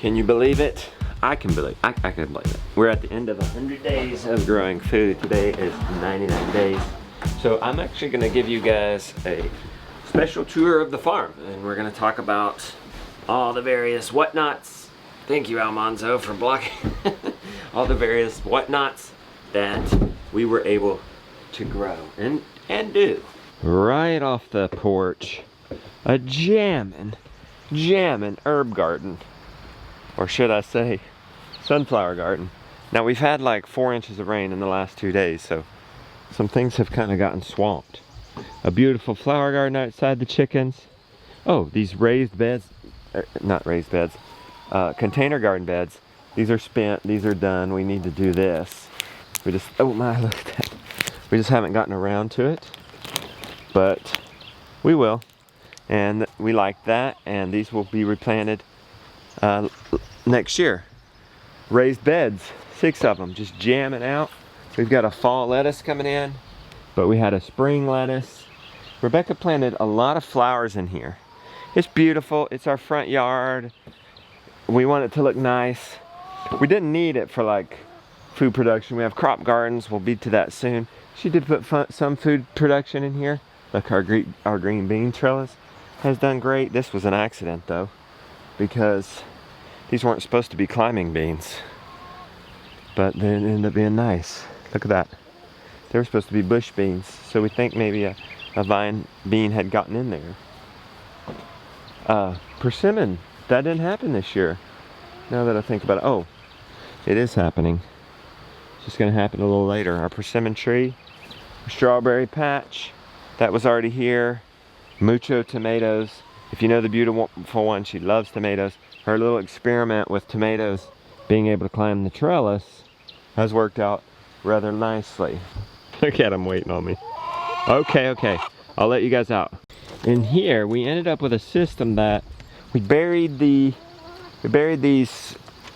Can you believe it? I can believe it. We're at the end of 100 days of growing food. Today is 99 days. So I'm actually gonna give you guys a special tour of the farm, and we're gonna talk about all the various whatnots. Thank you, Almanzo, for blocking all the various whatnots that we were able to grow and do. Right off the porch, a jammin' herb garden. Or should I say, sunflower garden. Now we've had like 4 inches of rain in the last 2 days, so some things have kind of gotten swamped. A beautiful flower garden outside the chickens. Oh, these raised beds, not raised beds, container garden beds. These are spent, these are done. We need to do this. We just, oh my, look at that. We just haven't gotten around to it, but we will. And we like that, and these will be replanted next year. Raised beds, 6 of them, just jamming out. We've got a fall lettuce coming in, but we had a spring lettuce. Rebecca planted a lot of flowers in here. It's beautiful, it's our front yard. We want it to look nice. We didn't need it for like food production. We have crop gardens, we'll be to that soon. She did put some food production in here. Like our green bean trellis has done great. This was an accident though, because these weren't supposed to be climbing beans, but they ended up being nice. Look at that. They were supposed to be bush beans, so we think maybe a vine bean had gotten in there. Persimmon, that didn't happen this year. Now that I think about it, oh, it is happening. It's just gonna happen a little later. Our persimmon tree, our strawberry patch, that was already here. Mucho tomatoes. If you know the beautiful one, she loves tomatoes. Her little experiment with tomatoes being able to climb the trellis has worked out rather nicely. Look at him waiting on me. Okay, I'll let you guys out. In here, we ended up with a system that we buried these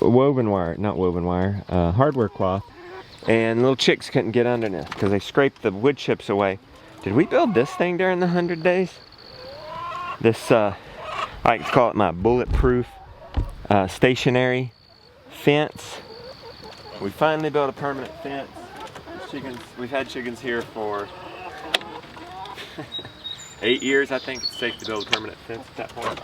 hardware cloth, and little chicks couldn't get underneath because they scraped the wood chips away. Did we build this thing during the 100 days? This, I like to call it my bulletproof stationary fence. We finally built a permanent fence. We've had chickens here for 8 years, I think. It's safe to build a permanent fence at that point.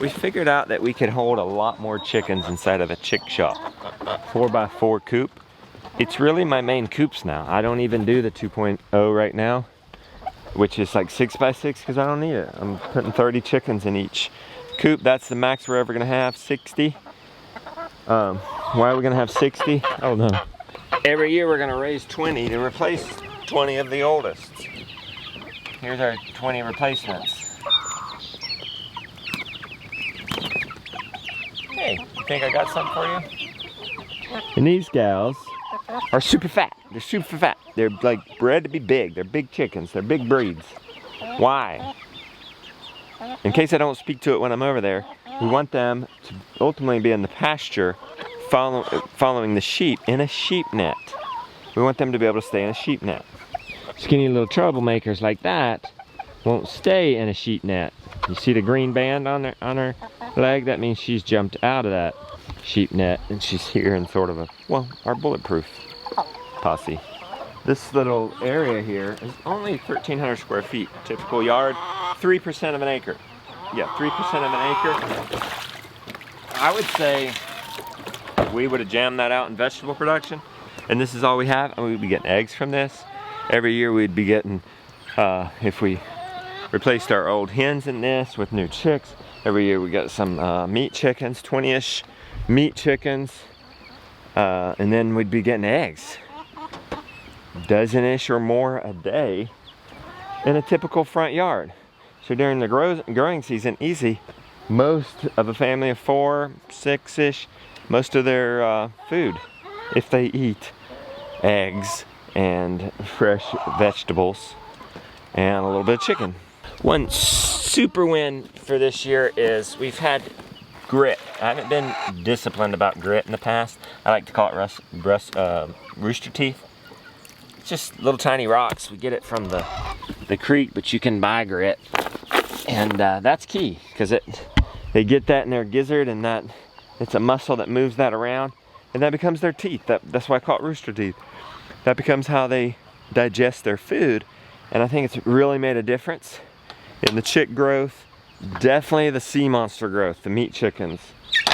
We figured out that we could hold a lot more chickens inside of a chick shop. 4x4 coop. It's really my main coops now. I don't even do the 2.0 right now, which is like 6x6 because I don't need it. I'm putting 30 chickens in each coop. That's the max we're ever gonna have, 60. Why are we gonna have 60? Oh no. Every year we're gonna raise 20 to replace 20 of the oldest. Here's our 20 replacements. Hey, you think I got something for you? And these gals are super fat. They're super fat. They're like bred to be big. They're big chickens. They're big breeds. Why? In case I don't speak to it when I'm over there, we want them to ultimately be in the pasture following the sheep in a sheep net. We want them to be able to stay in a sheep net. Skinny little troublemakers like that won't stay in a sheep net. You see the green band on her leg? That means she's jumped out of that sheep net and she's here in sort of our bulletproof posse. This little area here is only 1,300 square feet. Typical yard, 3% of an acre. Yeah, 3% of an acre. I would say we would have jammed that out in vegetable production, and this is all we have, and we'd be getting eggs from this. Every year we'd be getting, if we replaced our old hens in this with new chicks, every year we got some meat chickens, 20-ish meat chickens, and then we'd be getting eggs. Dozen-ish or more a day in a typical front yard. So during the growing season, easy, most of a family of 4, 6-ish, most of their food, if they eat eggs and fresh vegetables and a little bit of chicken. One super win for this year is we've had grit. I haven't been disciplined about grit in the past. I like to call it rooster teeth. just little tiny rocks. We get it from the creek, but you can buy grit. And that's key, because they get that in their gizzard, and that it's a muscle that moves that around, and that becomes their teeth. That's why I call it rooster teeth. That becomes how they digest their food, and I think it's really made a difference in the chick growth. Definitely the sea monster growth, the meat chickens.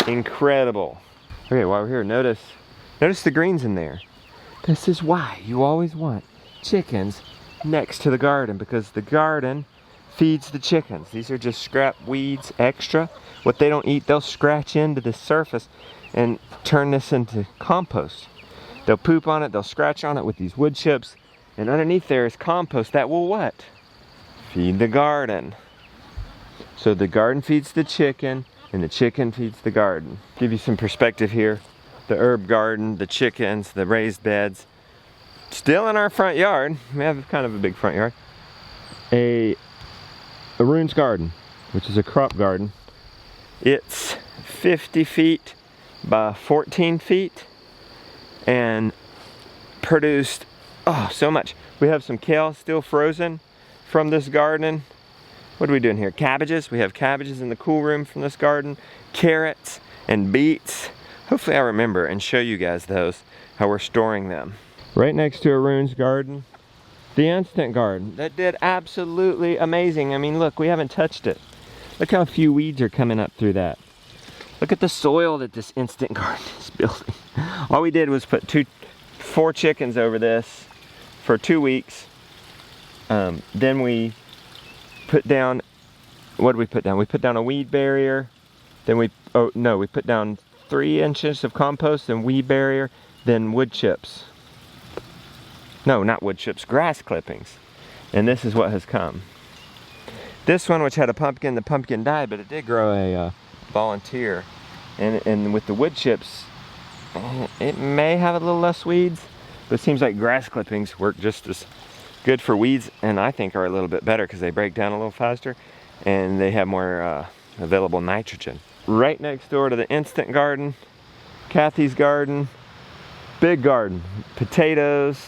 Incredible. Okay, while we're here, notice the greens in there. This is why you always want chickens next to the garden, because the garden feeds the chickens. These are just scrap weeds extra. What they don't eat, they'll scratch into the surface and turn this into compost. They'll poop on it, they'll scratch on it with these wood chips, and underneath there is compost that will what? Feed the garden. So the garden feeds the chicken, and the chicken feeds the garden. Give you some perspective here. The herb garden, the chickens, the raised beds. Still in our front yard, we have kind of a big front yard. Arun's garden, which is a crop garden. It's 50 feet by 14 feet and produced so much. We have some kale still frozen from this garden. What are we doing here? Cabbages. We have cabbages in the cool room from this garden, carrots and beets. Hopefully I remember and show you guys those, how we're storing them. Right next to Arun's garden, the instant garden that did absolutely amazing. I mean, look, we haven't touched it. Look how few weeds are coming up through that. Look at the soil that this instant garden is building. All we did was put 4 chickens over this for 2 weeks. Then we put down, what did we put down? We put down a weed barrier. Then we put down 3 inches of compost and weed barrier, then wood chips. No, not wood chips, grass clippings. And this is what has come. This one, which had a pumpkin, the pumpkin died, but it did grow a volunteer. And with the wood chips, it may have a little less weeds, but it seems like grass clippings work just as good for weeds, and I think are a little bit better because they break down a little faster and they have more available nitrogen. Right next door to the instant garden, Kathy's garden, big garden, potatoes.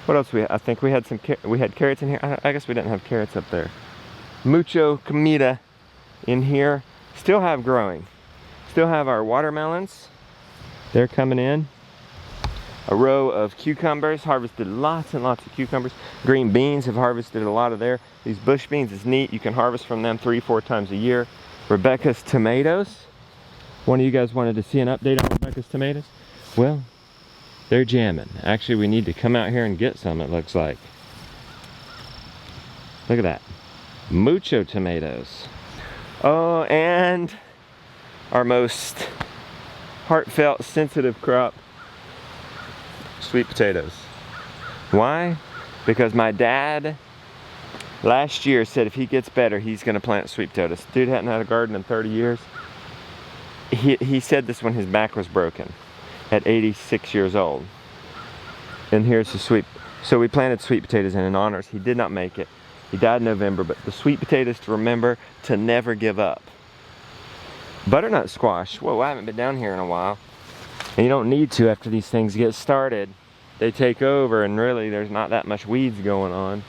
What else I think we had we had carrots in here. I guess we didn't have carrots up there. Mucho comida in here. Still have growing. Still have our watermelons. They're coming in. A row of cucumbers. Harvested lots and lots of cucumbers. Green beans, have harvested a lot of there. These bush beans is neat. You can harvest from them 3-4 times a year. Rebecca's tomatoes. One of you guys wanted to see an update on Rebecca's tomatoes? Well, they're jamming. Actually, we need to come out here and get some, it looks like. Look at that. Mucho tomatoes. Oh, and our most heartfelt, sensitive crop, sweet potatoes. Why? Because my dad last year said if he gets better, he's gonna plant sweet potatoes. Dude hadn't had a garden in 30 years. He said this when his back was broken at 86 years old. And here's the so we planted sweet potatoes in honor. He did not make it. He died in November, but the sweet potatoes to remember to never give up. Butternut squash. Whoa, I haven't been down here in a while. And you don't need to after these things get started. They take over and really there's not that much weeds going on.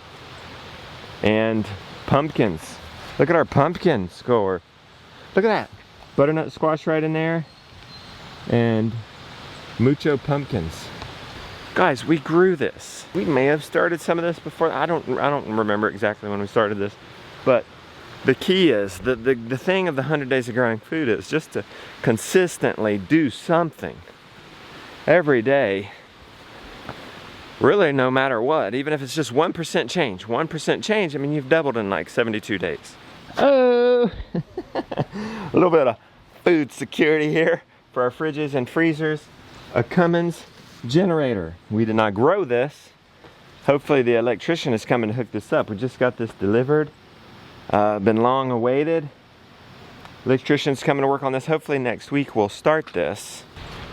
And pumpkins. Look at our pumpkin score. Look at that. Butternut squash right in there. And mucho pumpkins. Guys, we grew this. We may have started some of this before. I don't remember exactly when we started this. But the key is, the thing of the 100 days of growing food is just to consistently do something every day. Really, no matter what, even if it's just 1% change. 1% change, I mean, you've doubled in like 72 days. Oh, a little bit of food security here for our fridges and freezers. A Cummins generator. We did not grow this. Hopefully the electrician is coming to hook this up. We just got this delivered. Been long awaited. Electrician's coming to work on this. Hopefully next week we'll start this.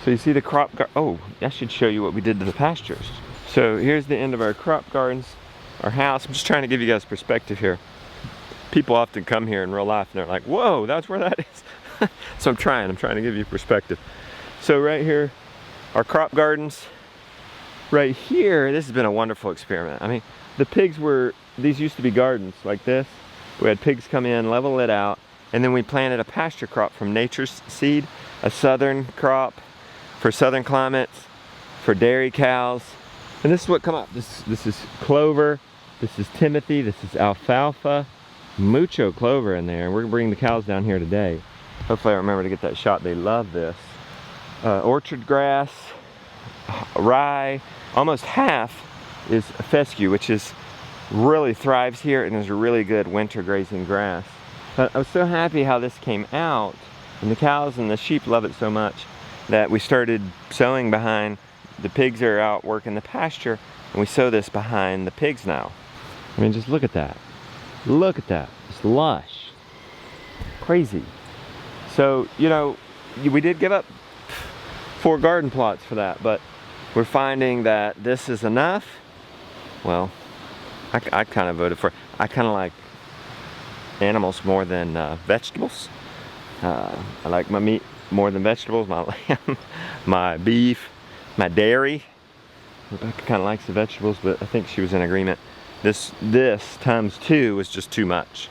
So you see the crop garden. Oh, I should show you what we did to the pastures. So here's the end of our crop gardens, our house. I'm just trying to give you guys perspective here. People often come here in real life and they're like, whoa, that's where that is. So I'm trying to give you perspective. So right here, our crop gardens, right here, this has been a wonderful experiment. I mean, the pigs were, these used to be gardens like this. We had pigs come in, level it out, and then we planted a pasture crop from nature's seed, a southern crop for southern climates, for dairy cows. And this is what come up. This is clover, this is timothy, this is alfalfa, mucho clover in there. We're gonna bring the cows down here today. Hopefully I remember to get that shot. They love this. Orchard grass, rye, almost half is fescue, which is really thrives here and is a really good winter grazing grass. But I was so happy how this came out, and the cows and the sheep love it so much that we started sowing behind. The pigs are out working the pasture, and we sow this behind the pigs now. I mean, just look at that. Look at that. It's lush. Crazy. So, you know, we did give up 4 garden plots for that, but we're finding that this is enough. Well, I kind of voted for, I kind of like animals more than vegetables. I like my meat more than vegetables, my lamb, my beef, my dairy. Rebecca kind of likes the vegetables, but I think she was in agreement. This times 2 was just too much.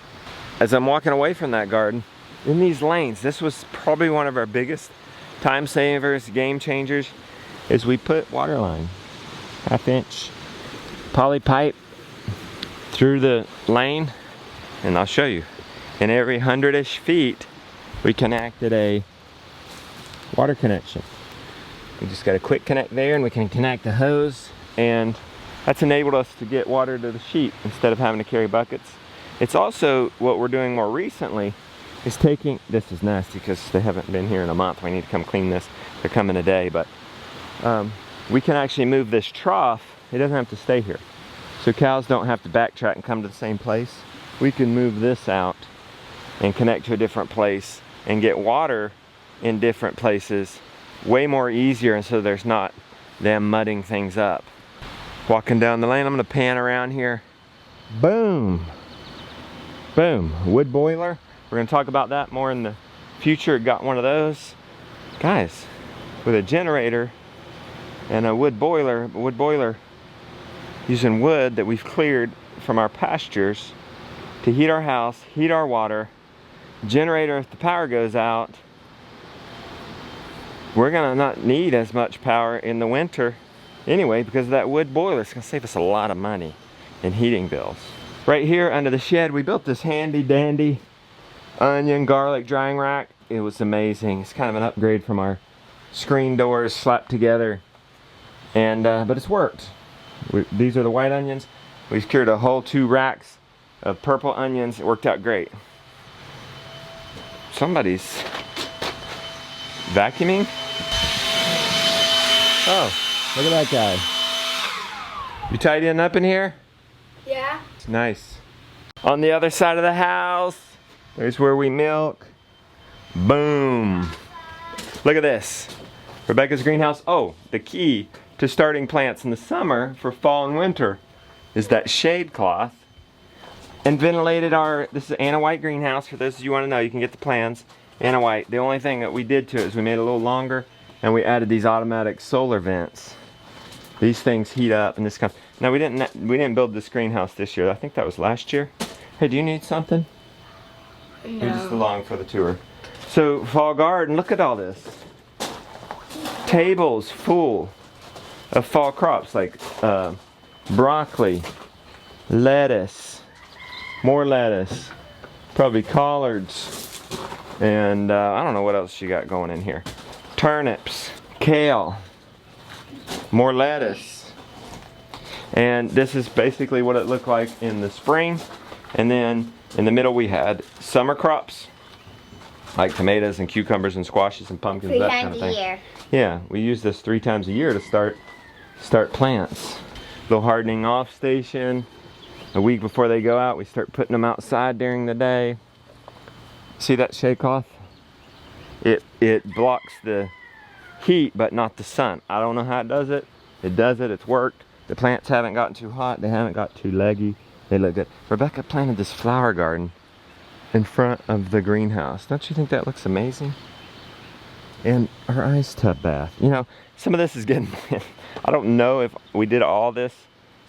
As I'm walking away from that garden, in these lanes, this was probably one of our biggest time savers, game changers, is we put water line, 1/2 inch poly pipe through the lane, and I'll show you. In every 100-ish feet, we connected a water connection. We just got a quick connect there, and we can connect the hose, and that's enabled us to get water to the sheep instead of having to carry buckets. It's also what we're doing more recently is taking, this is nasty because they haven't been here in a month. We need to come clean this. They're coming today, but we can actually move this trough. It doesn't have to stay here. So cows don't have to backtrack and come to the same place. We can move this out and connect to a different place and get water in different places way more easier, and so there's not them mudding things up. Walking down the lane, I'm gonna pan around here. Boom. Boom, wood boiler. We're gonna talk about that more in the future. Got one of those. Guys, with a generator and a wood boiler using wood that we've cleared from our pastures to heat our house, heat our water. Generator, if the power goes out, we're gonna not need as much power in the winter anyway because of that wood boiler. It's gonna save us a lot of money in heating bills. Right here under the shed, we built this handy dandy onion garlic drying rack. It was amazing. It's kind of an upgrade from our screen doors slapped together, and but it's worked. These are the white onions. We secured a whole 2 racks of purple onions. It worked out great. Somebody's vacuuming. Oh, look at that guy. You tidying up in here? Yeah. It's nice. On the other side of the house, there's where we milk. Boom. Look at this. Rebecca's greenhouse. Oh, the key to starting plants in the summer for fall and winter is that shade cloth. And ventilated this is Anna White greenhouse. For those of you who want to know, you can get the plans. Anna White. The only thing that we did to it is we made it a little longer, and we added these automatic solar vents. These things heat up, and this comes. Now we didn't build this greenhouse this year. I think that was last year. Hey, do you need something? No. You're just along for the tour. So fall garden. Look at all this. Tables full of fall crops like broccoli, lettuce, more lettuce, probably collards, and I don't know what else you got going in here. Turnips, kale, more lettuce. And this is basically what it looked like in the spring. And then in the middle we had summer crops like tomatoes and cucumbers and squashes and pumpkins, 3 that times kind of thing. a year. Yeah, we use this 3 times a year to start plants. Little hardening off station. A week before they go out, we start putting them outside during the day. See that shade cloth? It blocks the heat but not the sun. I don't know how it does it. It does it, it's worked. The plants haven't gotten too hot, they haven't got too leggy. They look good. Rebecca planted this flower garden in front of the greenhouse. Don't you think that looks amazing? and our ice tub bath. You know, some of this is getting, I don't know if we did all this,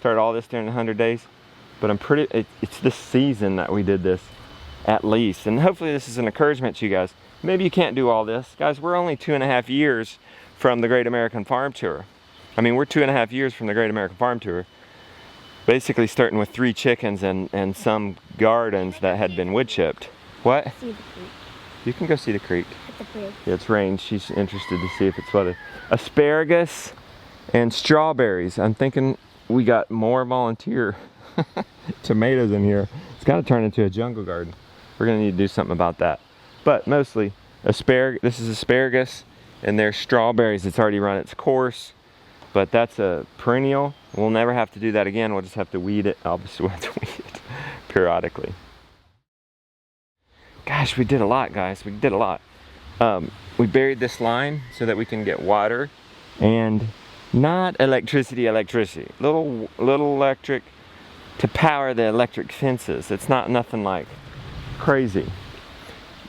started all this during the 100 days, but I'm pretty, it's this season that we did this at least. And hopefully this is an encouragement to you guys. Maybe you can't do all this. Guys, we're only 2.5 years from the Great American Farm Tour. I mean, we're 2.5 years from the Great American Farm Tour. Basically starting with 3 chickens and some gardens that had been wood chipped. What? See the creek. You can go see the creek. At the creek. Yeah, it's rained. She's interested to see if it's flooded. Asparagus and strawberries. I'm thinking we got more volunteer tomatoes in here. It's got to turn into a jungle garden. We're gonna need to do something about that. But mostly asparagus. This is asparagus, and there's strawberries. It's already run its course, but that's a perennial. We'll never have to do that again. We'll just have to weed it. Obviously, we'll have to weed it periodically. Gosh, we did a lot, guys. We did a lot. We buried this line so that we can get water and not electricity. Little electric to power the electric fences. It's not nothing like crazy.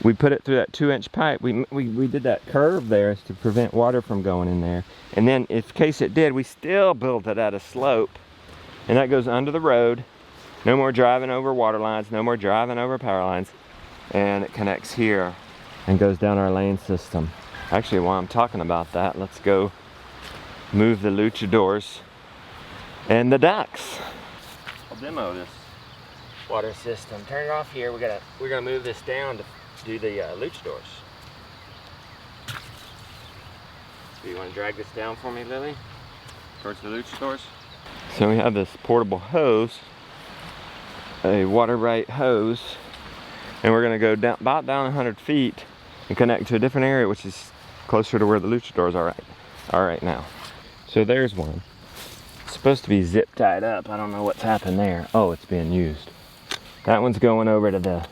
We put it through that 2-inch pipe. We did that curve there to prevent water from going in there. And then in case it did, we still built it at a slope. And that goes under the road. No more driving over water lines, no more driving over power lines. And it connects here and goes down our lane system. Actually, while I'm talking about that, let's go move the luchadors and the ducks. I'll demo this water system. Turn it off here. We're gonna move this down to do the luchadors. Do you want to drag this down for me, Lily? Towards the luchadors. So we have this portable hose, a water right hose, and we're gonna go down about 100 feet and connect to a different area, which is closer to where the luchadors are right now. So there's one. It's supposed to be zip tied up. I don't know what's happened there. Oh, it's being used. That one's going over to the,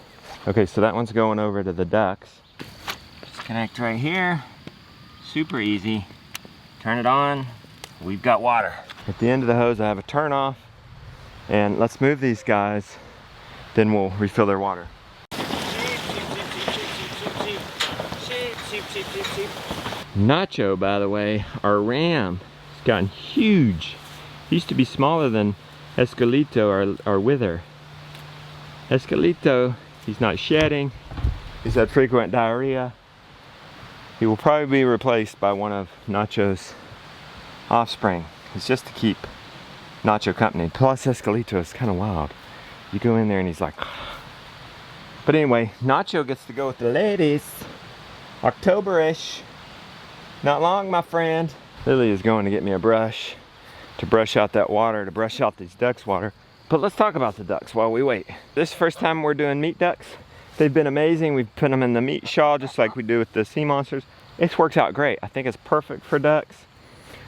okay, so that one's going over to the ducks. Just connect right here. Super easy. Turn it on. We've got water. At the end of the hose, I have a turn off. And let's move these guys. Then we'll refill their water. Nacho, by the way, our ram, has gotten huge. He used to be smaller than Escalito, our wither. Escalito, he's not shedding. He's had frequent diarrhea. He will probably be replaced by one of Nacho's offspring. It's just to keep Nacho company. Plus Escalito is kind of wild. You go in there and he's like, but anyway, Nacho gets to go with the ladies. October-ish. Not long, my friend. Lily is going to get me a brush to brush out that water, to brush out these ducks' water. But let's talk about the ducks while we wait. This is the first time we're doing meat ducks. They've been amazing. We've put them in the meat shawl just like we do with the sea monsters. It's worked out great. I think it's perfect for ducks.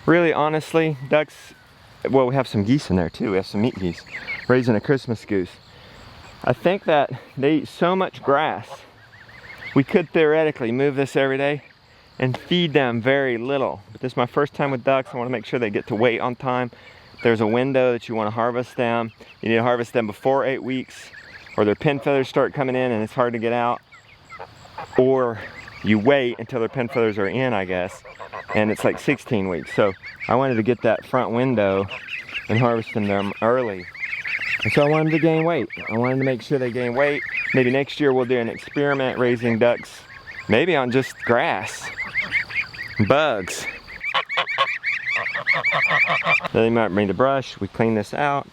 Really, honestly, ducks, well, we have some geese in there too. We have some meat geese raising a Christmas goose. I think that they eat so much grass. We could theoretically move this every day and feed them very little. But this is my first time with ducks. I want to make sure they get to wait on time. There's a window that you want to harvest them. You need to harvest them before 8 weeks, or their pin feathers start coming in and it's hard to get out. Or you wait until their pin feathers are in, I guess, and it's like 16 weeks. So I wanted to get that front window and harvesting them early. And so I wanted them to gain weight. I wanted to make sure they gain weight. Maybe next year we'll do an experiment raising ducks, maybe on just grass, bugs. Then they might bring the brush. We clean this out,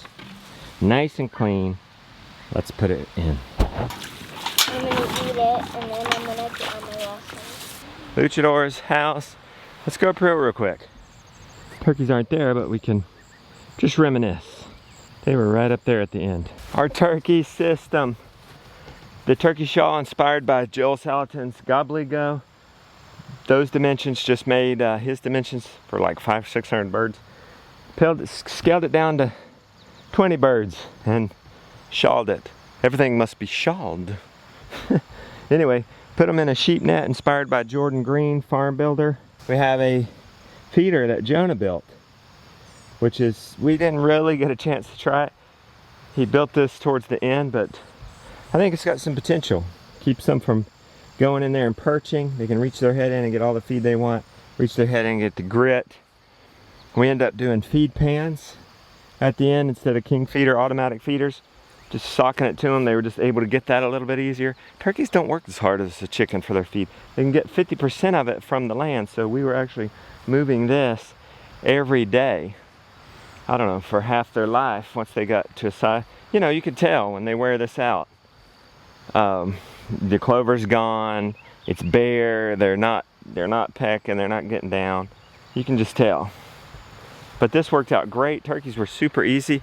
nice and clean. Let's put it in. I'm gonna eat it, and then I'm gonna get on my lessons. Luchador's house. Let's go up here real quick. Turkeys aren't there, but we can just reminisce. They were right up there at the end. Our turkey system. The turkey shawl inspired by Joel Salatin's Gobbledygook. Those dimensions just made his dimensions for like 500 or 600 birds. Scaled it down to 20 birds and shawled it. Everything must be shawled. Anyway, put them in a sheep net inspired by Jordan Green, farm builder. We have a feeder that Jonah built, which is, we didn't really get a chance to try it. He built this towards the end, but I think it's got some potential. Keeps them from going in there and perching. They can reach their head in and get all the feed they want. Reach their head in and get the grit. We end up doing feed pans at the end instead of king feeder automatic feeders. Just socking it to them. They were just able to get that a little bit easier. Turkeys don't work as hard as a chicken for their feed. They can get 50% of it from the land. So we were actually moving this every day. I don't know, for half their life once they got to a size. You know, you could tell when they wear this out. The clover's gone. It's bare. They're not pecking. They're not getting down. You can just tell. But this worked out great. Turkeys were super easy.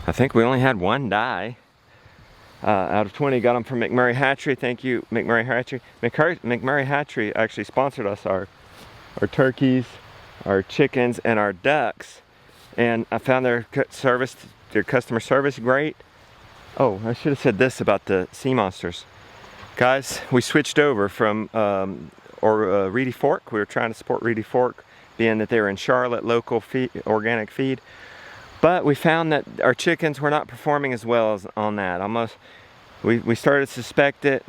I think we only had one die. Out of 20, got them from McMurray Hatchery. Thank you, McMurray Hatchery. McMurray Hatchery actually sponsored us our turkeys, our chickens, and our ducks. And I found their customer service great. Oh, I should have said this about the sea monsters. Guys, we switched over from Reedy Fork. We were trying to support Reedy Fork, being that they were in Charlotte, local feed, organic feed. But we found that our chickens were not performing as well as on that. We started to suspect it,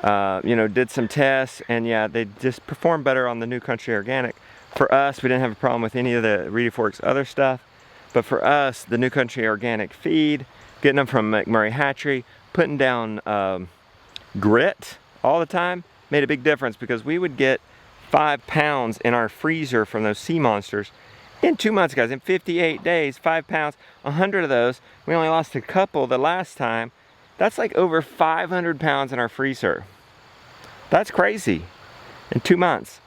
you know, did some tests, and yeah, they just performed better on the New Country Organic. For us, we didn't have a problem with any of the Reedy Fork's other stuff, but for us, the New Country Organic feed, getting them from McMurray Hatchery, putting down grit all the time, made a big difference, because we would get 5 pounds in our freezer from those sea monsters in 2 months, guys. In 58 days, 5 pounds, 100 of those. We only lost a couple the last time. That's like over 500 pounds in our freezer. That's crazy. In 2 months.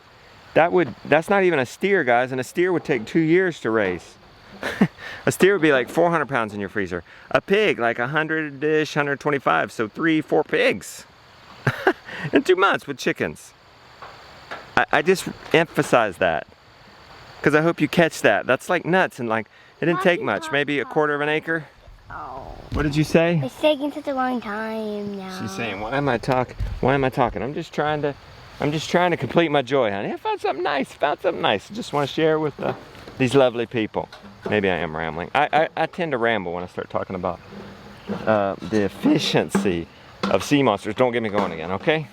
That's not even a steer, guys, and a steer would take 2 years to raise. A steer would be like 400 pounds in your freezer. A pig, like 100-ish, 125, so 3-4 pigs. In 2 months with chickens. I just emphasize that, because I hope you catch that. That's like nuts, and like, it didn't take much, maybe a quarter of an acre. Oh. What did you say? It's taking such a long time now. She's saying, why am I talking? I'm just trying to complete my joy, honey. I found something nice, I just want to share with these lovely people. Maybe I am rambling. I tend to ramble when I start talking about the efficiency of sea monsters. Don't get me going again, okay?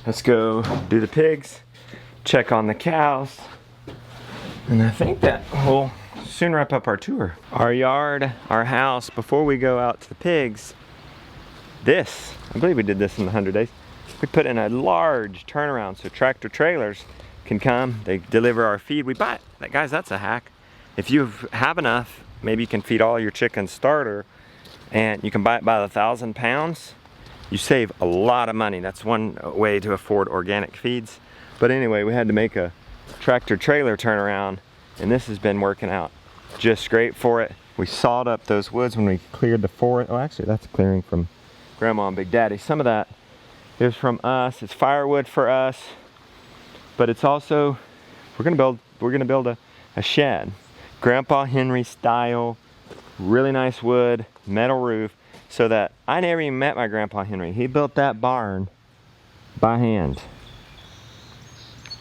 Let's go do the pigs, check on the cows, and I think that will soon wrap up our tour. Our yard, our house, before we go out to the pigs, I believe we did this in the 100 days, we put in a large turnaround so tractor trailers can come, they deliver our feed. We buy it. Guys, that's a hack. If you have enough, maybe you can feed all your chickens starter, and you can buy it by the 1,000 pounds. You save a lot of money. That's one way to afford organic feeds. But anyway, we had to make a tractor trailer turnaround, and this has been working out just great for it. We sawed up those woods when we cleared the forest. Oh, actually, that's clearing from Grandma and Big Daddy. Some of that is from us. It's firewood for us, but it's also, we're gonna build a shed, Grandpa Henry style, really nice wood, metal roof. So that I never even met my Grandpa Henry. He built that barn by hand.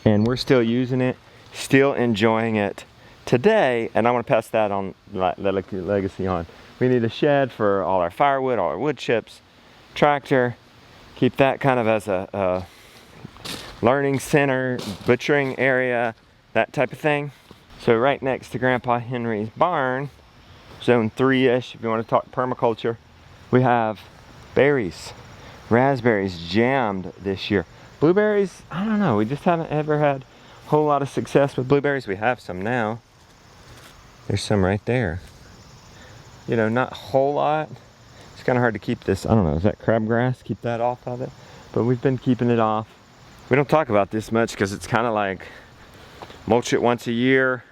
And we're still using it, still enjoying it today, and I want to pass that on, the legacy on. We need a shed for all our firewood, all our wood chips, tractor, keep that kind of as a learning center, butchering area, that type of thing. So right next to Grandpa Henry's barn, zone 3-ish, if you want to talk permaculture, we have berries, raspberries jammed this year. Blueberries, I don't know, we just haven't ever had a whole lot of success with blueberries. We have some now. There's some right there. You know, not a whole lot. It's kind of hard to keep this, I don't know, is that crabgrass? Keep that off of it. But we've been keeping it off. We don't talk about this much because it's kind of like mulch it once a year,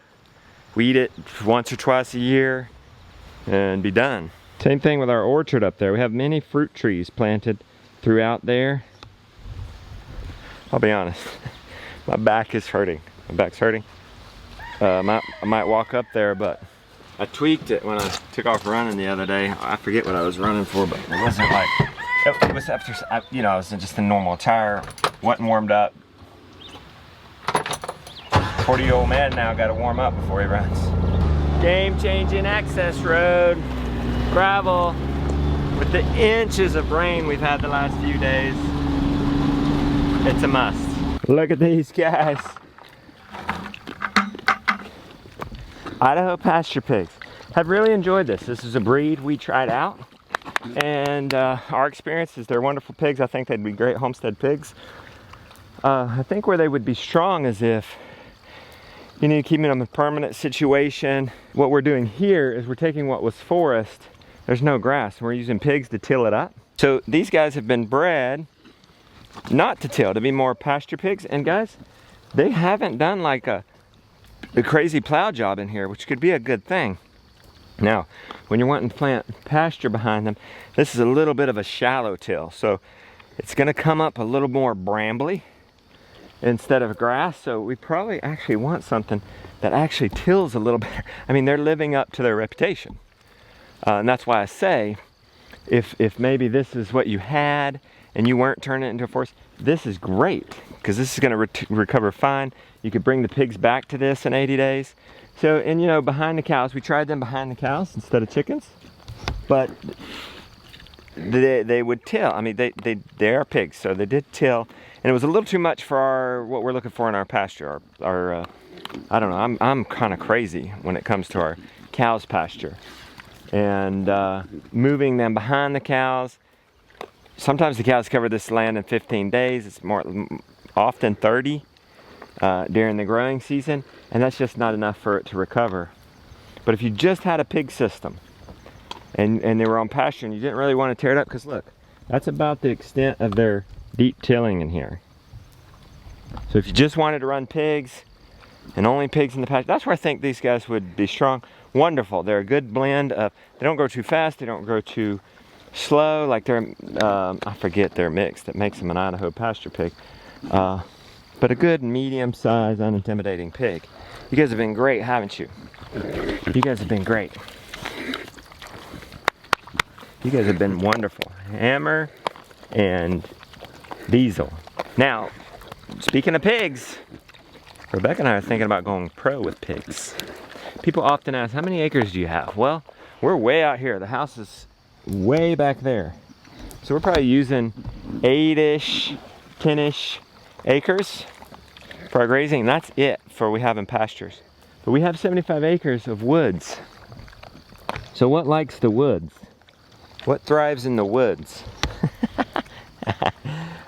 weed it once or twice a year, and be done. Same thing with our orchard up there. We have many fruit trees planted throughout there. I'll be honest, my back is hurting. My back's hurting. I might walk up there, but I tweaked it when I took off running the other day. I forget what I was running for, but it wasn't like, it was after, you know, I was just in normal attire, wasn't warmed up. 40-year-old man now got to warm up before he runs. Game-changing access road. Gravel with the inches of rain we've had the last few days. It's a must. Look at these guys. Idaho pasture pigs. I've really enjoyed this. This is a breed we tried out. And our experience is they're wonderful pigs. I think they'd be great homestead pigs. I think where they would be strong is if you need to keep them in a permanent situation. What we're doing here is we're taking what was forest. There's no grass. And we're using pigs to till it up. So these guys have been bred not to till, to be more pasture pigs. And guys, they haven't done like a crazy plow job in here, which could be a good thing. Now, when you're wanting to plant pasture behind them, this is a little bit of a shallow till. So it's gonna come up a little more brambly instead of grass. So we probably actually want something that actually tills a little better. I mean, they're living up to their reputation. And that's why I say, if maybe this is what you had and you weren't turning it into a forest, this is great, because this is gonna recover fine. You could bring the pigs back to this in 80 days. So, and you know, behind the cows, we tried them behind the cows instead of chickens, but they would till. I mean, they are pigs, so they did till, and it was a little too much for what we're looking for in our pasture. I don't know, I'm kind of crazy when it comes to our cows pasture. And moving them behind the cows, sometimes the cows cover this land in 15 days. It's more often 30 during the growing season, and that's just not enough for it to recover. But if you just had a pig system and they were on pasture and you didn't really want to tear it up, because look, that's about the extent of their deep tilling in here. So if you just wanted to run pigs and only pigs in the pasture, that's where I think these guys would be strong. Wonderful. They're a good blend of, they don't grow too fast, they don't grow too slow, like they're, I forget their mix that makes them an Idaho pasture pig. But a good medium-sized, unintimidating pig. You guys have been great, haven't you? You guys have been great. You guys have been wonderful. Hammer and Diesel. Now, speaking of pigs, Rebecca and I are thinking about going pro with pigs. People often ask, how many acres do you have? Well, we're way out here. The house is way back there. So we're probably using 8-ish, 10-ish acres for our grazing, and that's it for we have in pastures. But we have 75 acres of woods. So what likes the woods? What thrives in the woods?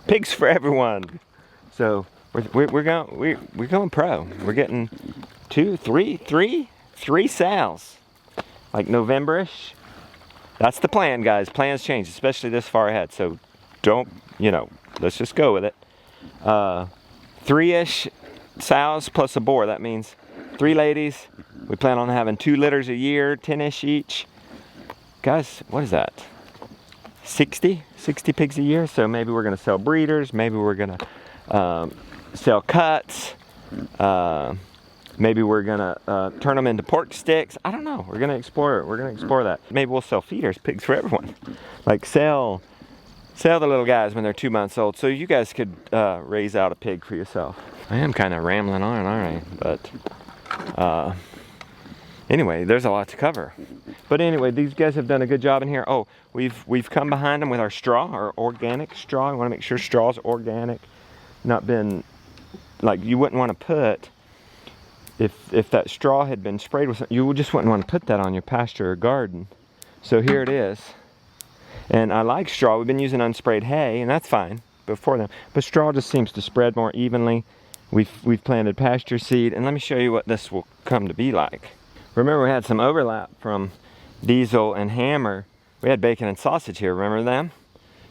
Pigs for everyone. So we're going pro. We're getting 2, 3 sows, like November-ish. That's the plan, guys. Plans change, especially this far ahead. So don't, let's just go with it. 3-ish sows plus a boar. That means 3 ladies. We plan on having 2 litters a year, 10-ish each. Guys, what is that? 60 pigs a year. So maybe we're gonna sell breeders. Maybe we're gonna sell cuts. Maybe we're gonna turn them into pork sticks. I don't know. We're gonna explore it. We're gonna explore that. Maybe we'll sell feeders, pigs for everyone. Like sell the little guys when they're 2 months old, so you guys could raise out a pig for yourself. I am kind of rambling on, aren't I? But anyway, there's a lot to cover. But anyway, these guys have done a good job in here. Oh, we've come behind them with our straw, our organic straw. I want to make sure straw's organic, not been like you wouldn't want to put. If that straw had been sprayed with something, you just wouldn't want to put that on your pasture or garden. So here it is. And I like straw. We've been using unsprayed hay, and that's fine before them. But straw just seems to spread more evenly. We've planted pasture seed, and let me show you what this will come to be like. Remember, we had some overlap from Diesel and Hammer. We had bacon and sausage here. Remember them?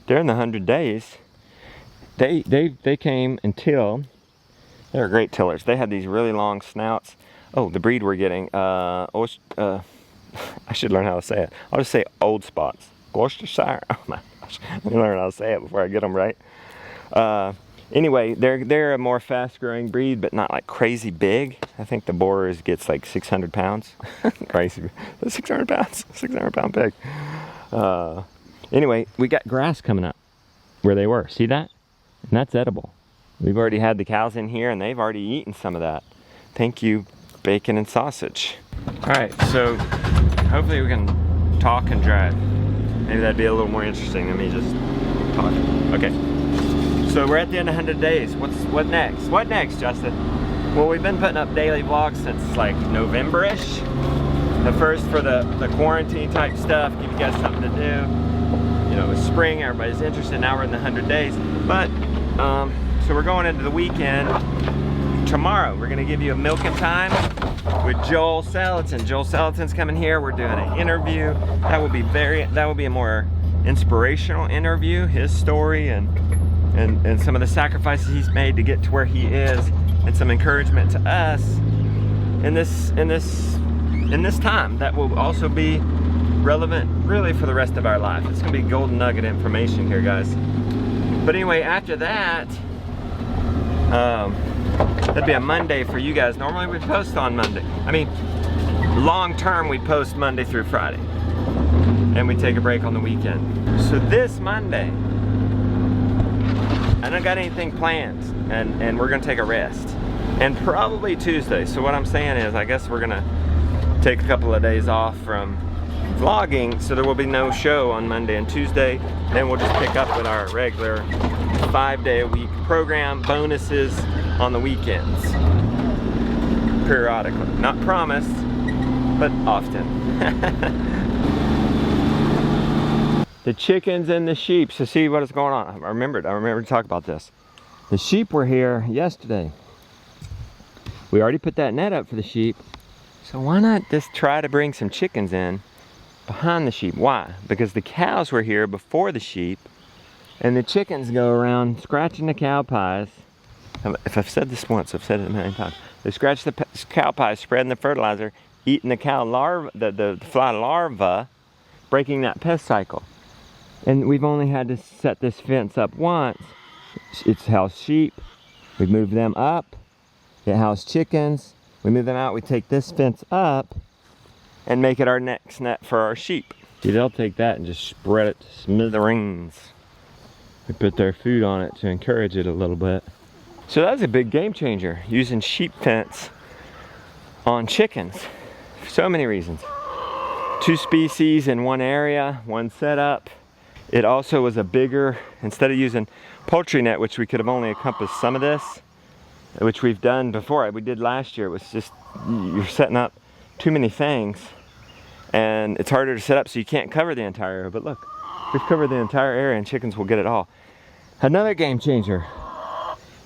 During the 100 days, they came and tilled. They were great tillers. They had these really long snouts. Oh, the breed we're getting. I should learn how to say it. I'll just say old spots. Gloucestershire. Oh my gosh. Let me learn how to say it before I get them right. Anyway, they're a more fast-growing breed, but not like crazy big. I think the boar gets like 600 pounds. Crazy. 600 pounds. 600-pound pig. Anyway, we got grass coming up where they were. See that? And that's edible. We've already had the cows in here, and they've already eaten some of that. Thank you, bacon and sausage. All right, so hopefully we can talk and drive. Maybe that'd be a little more interesting than me just talking. Okay. So we're at the end of 100 days. What next? What next, Justin? Well, we've been putting up daily vlogs since like November-ish. The first for the quarantine type stuff, give you guys something to do. You know, it was spring, everybody's interested. Now we're in the 100 days. But, so we're going into the weekend. Tomorrow, we're gonna give you a milking time with Joel Salatin. Joel Salatin's coming here. We're doing an interview. That will be a more inspirational interview. His story and some of the sacrifices he's made to get to where he is, and some encouragement to us in this time that will also be relevant really for the rest of our life. It's gonna be golden nugget information here, guys. But anyway, after that, that'd be a Monday for you guys. Normally we post on Monday. I mean, long term we post Monday through Friday. And we take a break on the weekend. So this Monday, I don't got anything planned, and we're gonna take a rest. And probably Tuesday. So what I'm saying is, I guess we're gonna take a couple of days off from vlogging, so there will be no show on Monday and Tuesday. Then we'll just pick up with our regular 5-day-a-week program, bonuses on the weekends, periodically. Not promised, but often. The chickens and the sheep. So see what is going on. I remembered to talk about this. The sheep were here yesterday. We already put that net up for the sheep. So why not just try to bring some chickens in behind the sheep? Why? Because the cows were here before the sheep, and the chickens go around scratching the cow pies. If I've said this once, I've said it a million times. They scratch the cow pies, spreading the fertilizer, eating the cow larva, the fly larva, breaking that pest cycle. And we've only had to set this fence up once. It's housed sheep. We move them up. It housed chickens. We move them out. We take this fence up and make it our next net for our sheep. See, they'll take that and just spread it to smithereens. We put their food on it to encourage it a little bit. So that's a big game changer, using sheep fence on chickens. For so many reasons. 2 species in one area, one setup. It also was a bigger, instead of using poultry net, which we could have only encompassed some of this, which we've done before. We did last year. It was just, you're setting up too many things, and it's harder to set up, so you can't cover the entire area. But look, we've covered the entire area, and chickens will get it all. Another game changer,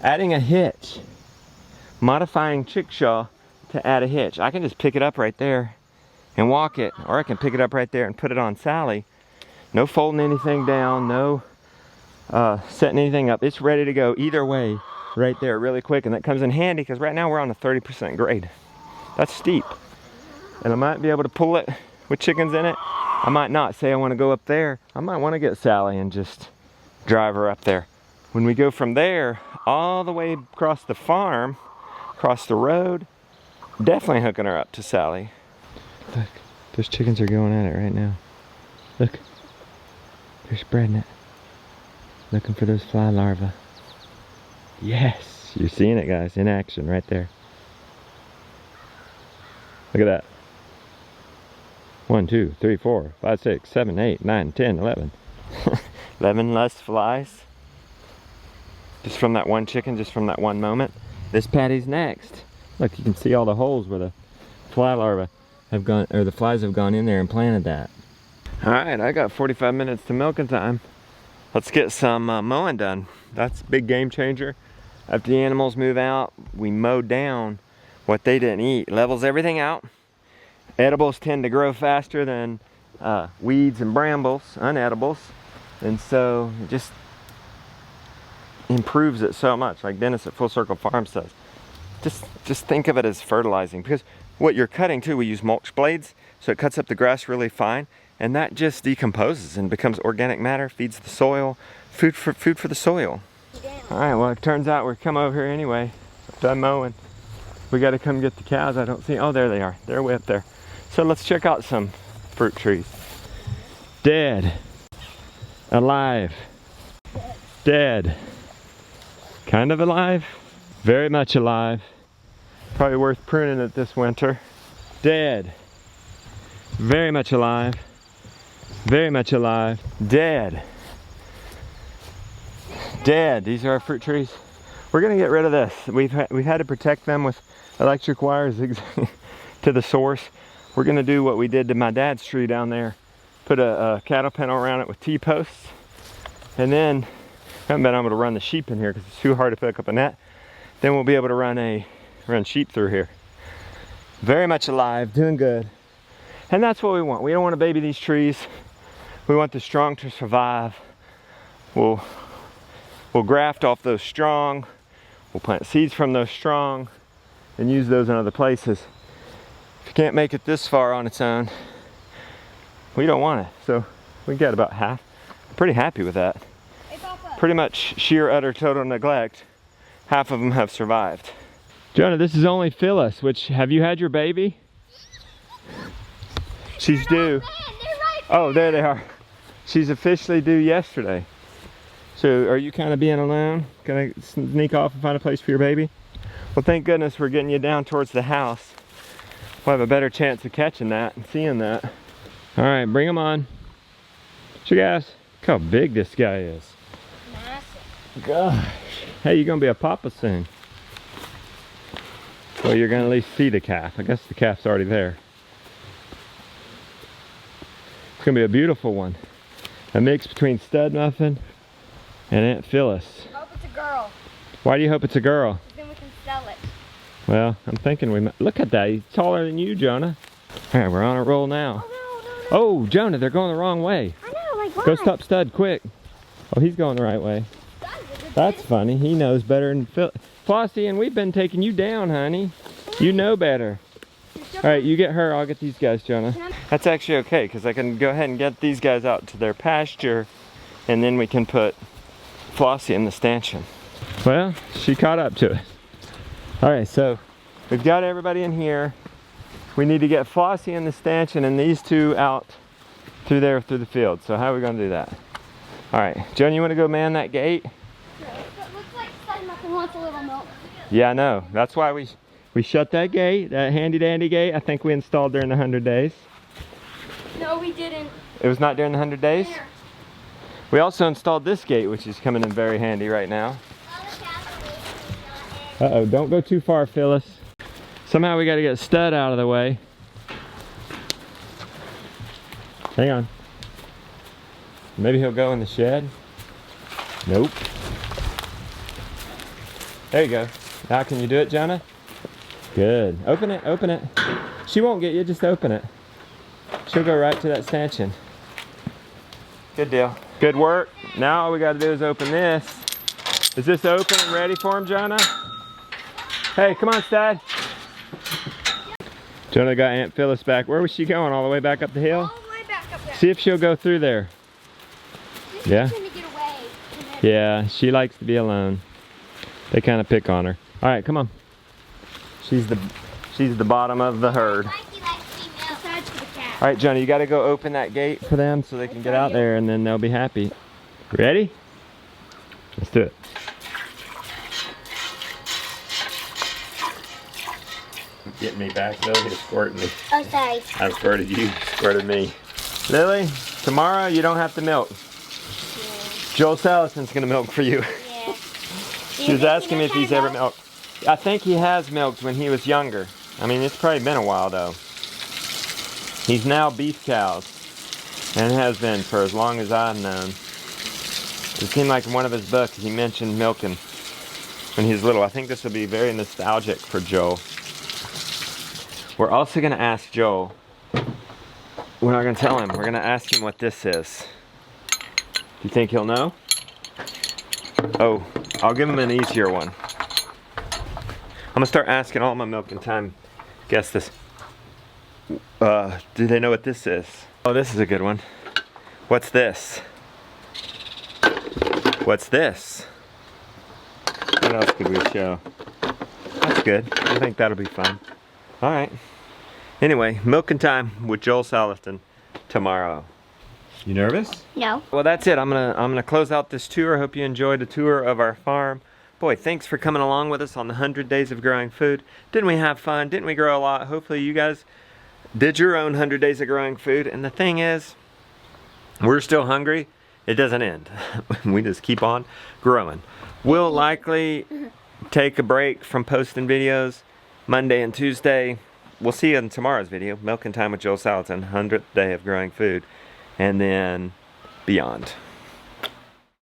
adding a hitch, modifying chickshaw to add a hitch. I can just pick it up right there and walk it, or I can pick it up right there and put it on Sally. No folding anything down, no setting anything up. It's ready to go either way right there really quick, and that comes in handy because right now we're on a 30% grade. That's steep. And I might be able to pull it with chickens in it. I might not. Say I want to go up there. I might want to get Sally and just drive her up there. When we go from there all the way across the farm, across the road, definitely hooking her up to Sally. Look, those chickens are going at it right now. Look. They're spreading it. Looking for those fly larvae. Yes! You're seeing it, guys, in action right there. Look at that. 1, 2, 3, 4, 5, 6, 7, 8, 9, 10, 11. 11 less flies. Just from that one chicken, just from that one moment. This patty's next. Look, you can see all the holes where the fly larvae have gone, or the flies have gone in there and planted that. Alright, I got 45 minutes to milking time. Let's get some mowing done. That's a big game changer. After the animals move out, we mow down what they didn't eat. Levels everything out. Edibles tend to grow faster than weeds and brambles, unedibles. And so it just improves it so much, like Dennis at Full Circle Farm says. Just think of it as fertilizing, because what you're cutting too, we use mulch blades, so it cuts up the grass really fine. And that just decomposes and becomes organic matter, feeds the soil, food for the soil. All right, well, it turns out we're come over here anyway. Done mowing. We got to come get the cows. I don't see, oh, there they are. They're way up there. So let's check out some fruit trees. Dead. Alive. Dead. Kind of alive. Very much alive. Probably worth pruning it this winter. Dead. Very much alive. Very much alive. Dead. Dead. These are our fruit trees. We're gonna get rid of this. We've had to protect them with electric wires to the source. We're gonna do what we did to my dad's tree down there. Put a cattle pen around it with T-posts. And then, I haven't been able to run the sheep in here because it's too hard to pick up a net. Then we'll be able to run sheep through here. Very much alive, doing good. And that's what we want. We don't want to baby these trees. We want the strong to survive. We'll graft off those strong. We'll plant seeds from those strong and use those in other places. If you can't make it this far on its own, we don't want it. So we get about half. I'm pretty happy with that. Hey, Papa. Pretty much sheer, utter, total neglect. Half of them have survived. Jonah, this is only Phyllis, which, have you had your baby? She's due. Oh, there they are. She's officially due yesterday. So are you kind of being alone? Gonna sneak off and find a place for your baby? Well, thank goodness we're getting you down towards the house. We'll have a better chance of catching that and seeing that. All right, bring them on. So guys, look how big this guy is. Massive. Gosh. Hey, you're gonna be a papa soon. Well, you're gonna at least see the calf. I guess the calf's already there. It's gonna be a beautiful one. A mix between Stud Muffin and Aunt Phyllis. I hope it's a girl. Why do you hope it's a girl? Then we can sell it. Well, I'm thinking we might. Look at that, he's taller than you, Jonah. All right, we're on a roll now. Oh, no. Oh, Jonah, they're going the wrong way. I know, like why? Go stop Stud, quick. Oh, he's going the right way. That's funny, he knows better than Flossie, and we've been taking you down, honey. You know better. All right, you get her, I'll get these guys, Jonah. That's actually okay, because I can go ahead and get these guys out to their pasture, and then we can put Flossie in the stanchion. Well, she caught up to it. All right, so we've got everybody in here. We need to get Flossie in the stanchion and these two out through the field. So how are we gonna do that? All right, Joan, you wanna go man that gate? Yeah, it looks like Stud Muffin wants a little milk. Yeah, I know. That's why we shut that gate, that handy dandy gate. I think we installed during the 100 days. No, we didn't. It was not during the 100 days? Here. We also installed this gate, which is coming in very handy right now. Uh-oh, don't go too far, Phyllis. Somehow we gotta get Stud out of the way. Hang on. Maybe he'll go in the shed. Nope. There you go. Now can you do it, Jonah? Good. Open it, open it. She won't get you, just open it. She'll go right to that stanchion. Good deal. Good work. Now all we gotta do is open this. Is this open and ready for him, Jonah? Hey, come on, Stud. Jonah got Aunt Phyllis back. Where was she going? All the way back up the hill? All the way back up there. See if she'll go through there. She's Yeah? trying to get away. Yeah, she likes to be alone. They kind of pick on her. All right, come on. She's the bottom of the herd. Besides for the cat. All right, Jonah, you got to go open that gate for them so they can get out there, and then they'll be happy. Ready? Let's do it. Getting me back, Lily is squirting me. Oh, sorry. I squirted you, squirted me. Lily, tomorrow you don't have to milk. Yeah. Joel Salison's gonna milk for you. Yeah. She was asking me if he's ever milked. I think he has milked when he was younger. I mean, it's probably been a while though. He's now beef cows, and has been for as long as I've known. It seemed like in one of his books he mentioned milking when he was little. I think this will be very nostalgic for Joel. We're also gonna ask Joel. We're not gonna tell him. We're gonna ask him what this is. Do you think he'll know? Oh, I'll give him an easier one. I'm gonna start asking all my milking time. Guess this. Do they know what this is? Oh, this is a good one. What's this? What's this? What else could we show? That's good. I think that'll be fun. All right. Anyway, milking time with Joel Saliston tomorrow. You nervous? No. Well, that's it. I'm gonna close out this tour. I hope you enjoyed a tour of our farm. Boy, thanks for coming along with us on the 100 Days of Growing Food. Didn't we have fun? Didn't we grow a lot? Hopefully you guys did your own 100 Days of Growing Food. And the thing is, we're still hungry, it doesn't end. We just keep on growing. We'll likely take a break from posting videos Monday and Tuesday. We'll see you in tomorrow's video, Milking Time with Joel Salatin, 100th day of growing food, and then beyond.